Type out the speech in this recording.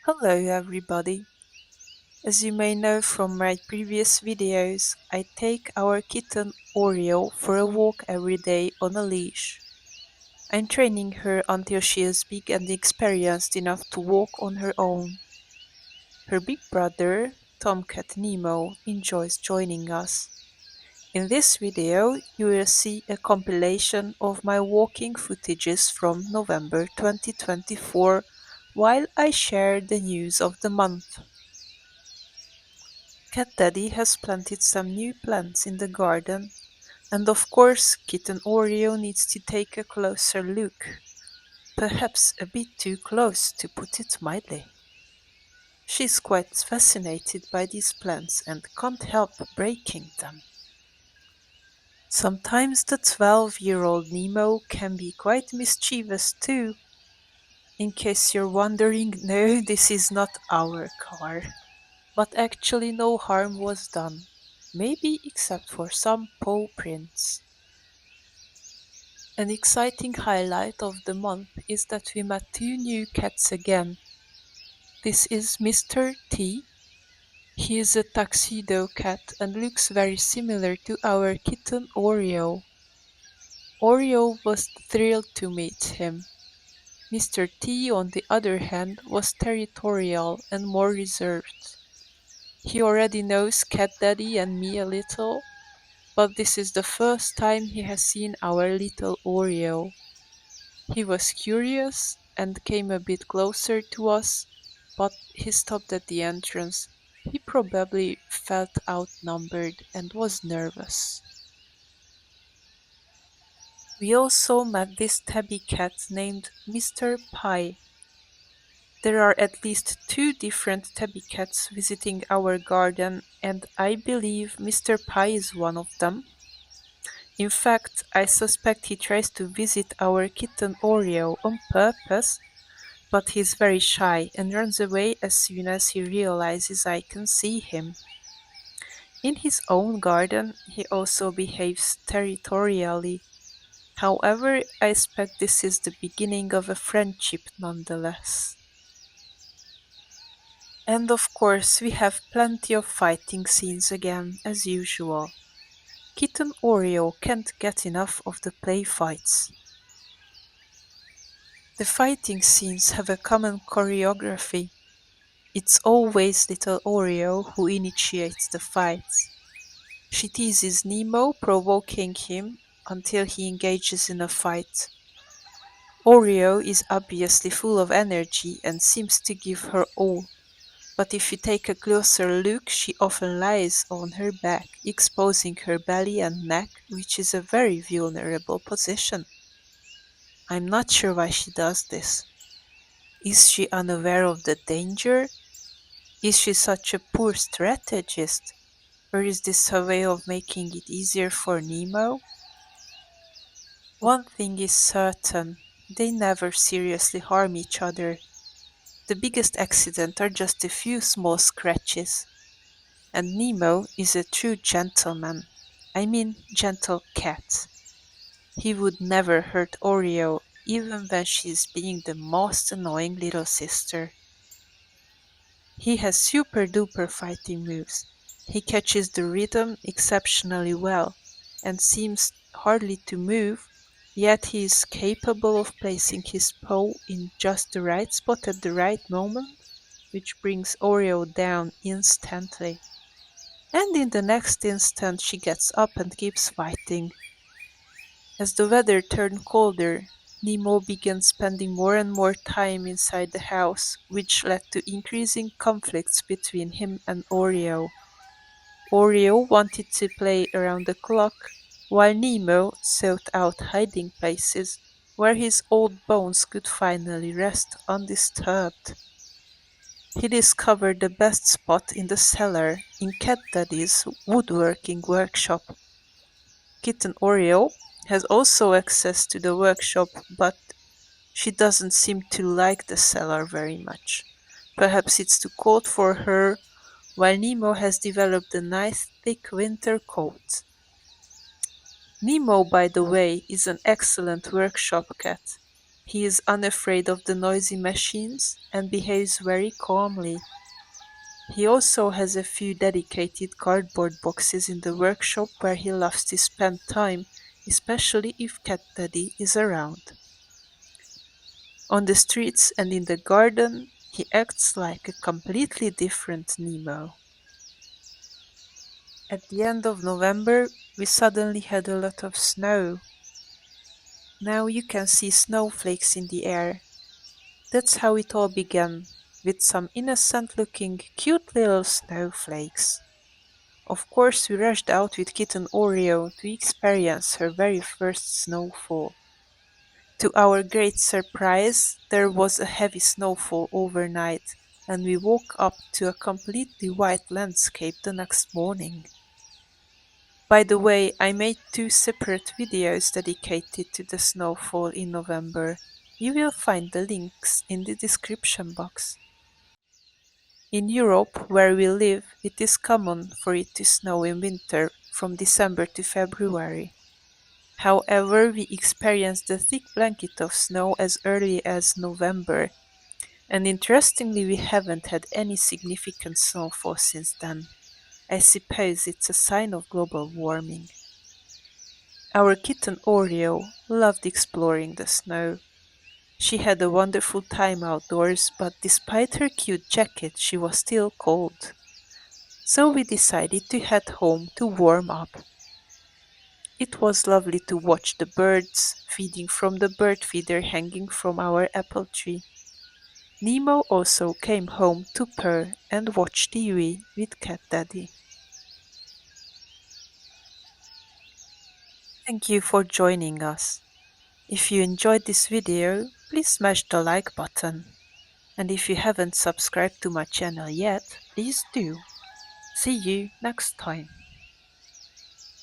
Hello everybody! As you may know from my previous videos, I take our kitten Oreo for a walk every day on a leash. I'm training her until she is big and experienced enough to walk on her own. Her big brother, Tomcat Nemo, enjoys joining us. In this video, you will see a compilation of my walking footages from November 2024 while I share the news of the month. Cat Daddy has planted some new plants in the garden, and of course Kitten Oreo needs to take a closer look. Perhaps a bit too close, to put it mildly. She's quite fascinated by these plants and can't help breaking them. Sometimes the 12-year-old Nemo can be quite mischievous too. In case you're wondering, no, this is not our car. But actually no harm was done, maybe except for some paw prints. An exciting highlight of the month is that we met two new cats again. This is Mr. T. He is a tuxedo cat and looks very similar to our kitten Oreo. Oreo was thrilled to meet him. Mr. T, on the other hand, was territorial and more reserved. He already knows Cat Daddy and me a little, but this is the first time he has seen our little Oreo. He was curious and came a bit closer to us, but he stopped at the entrance. He probably felt outnumbered and was nervous. We also met this tabby cat named Mr. Pie. There are at least two different tabby cats visiting our garden, and I believe Mr. Pie is one of them. In fact, I suspect he tries to visit our kitten Oreo on purpose, but he's very shy and runs away as soon as he realizes I can see him. In his own garden, he also behaves territorially. However, I expect this is the beginning of a friendship nonetheless. And of course, we have plenty of fighting scenes again, as usual. Kitten Oreo can't get enough of the play fights. The fighting scenes have a common choreography. It's always little Oreo who initiates the fights. She teases Nemo, provoking him until he engages in a fight. Oreo is obviously full of energy and seems to give her all. But if you take a closer look, she often lies on her back, exposing her belly and neck, which is a very vulnerable position. I'm not sure why she does this. Is she unaware of the danger? Is she such a poor strategist? Or is this her way of making it easier for Nemo? One thing is certain, they never seriously harm each other. The biggest accident are just a few small scratches. And Nemo is a true gentleman. I mean gentle cat. He would never hurt Oreo, even when she's being the most annoying little sister. He has super duper fighting moves. He catches the rhythm exceptionally well and seems hardly to move, yet he is capable of placing his paw in just the right spot at the right moment, which brings Oreo down instantly. And in the next instant she gets up and keeps fighting. As the weather turned colder, Nemo began spending more and more time inside the house, which led to increasing conflicts between him and Oreo. Oreo wanted to play around the clock, while Nemo sought out hiding places where his old bones could finally rest undisturbed. He discovered the best spot in the cellar in Cat Daddy's woodworking workshop. Kitten Oreo has also access to the workshop, but she doesn't seem to like the cellar very much. Perhaps it's too cold for her, while Nemo has developed a nice thick winter coat. Nemo, by the way, is an excellent workshop cat. He is unafraid of the noisy machines and behaves very calmly. He also has a few dedicated cardboard boxes in the workshop where he loves to spend time, especially if Cat Daddy is around. On the streets and in the garden, he acts like a completely different Nemo. At the end of November, we suddenly had a lot of snow. Now you can see snowflakes in the air. That's how it all began, with some innocent looking, cute little snowflakes. Of course, we rushed out with Kitten Oreo to experience her very first snowfall. To our great surprise, there was a heavy snowfall overnight, and we woke up to a completely white landscape the next morning. By the way, I made two separate videos dedicated to the snowfall in November. You will find the links in the description box. In Europe, where we live, it is common for it to snow in winter from December to February. However, we experienced a thick blanket of snow as early as November, and interestingly, we haven't had any significant snowfall since then. I suppose it's a sign of global warming. Our kitten Oreo loved exploring the snow. She had a wonderful time outdoors, but despite her cute jacket, she was still cold. So we decided to head home to warm up. It was lovely to watch the birds feeding from the bird feeder hanging from our apple tree. Nemo also came home to purr and watch TV with Cat Daddy. Thank you for joining us. If you enjoyed this video, please smash the like button. And if you haven't subscribed to my channel yet, please do. See you next time.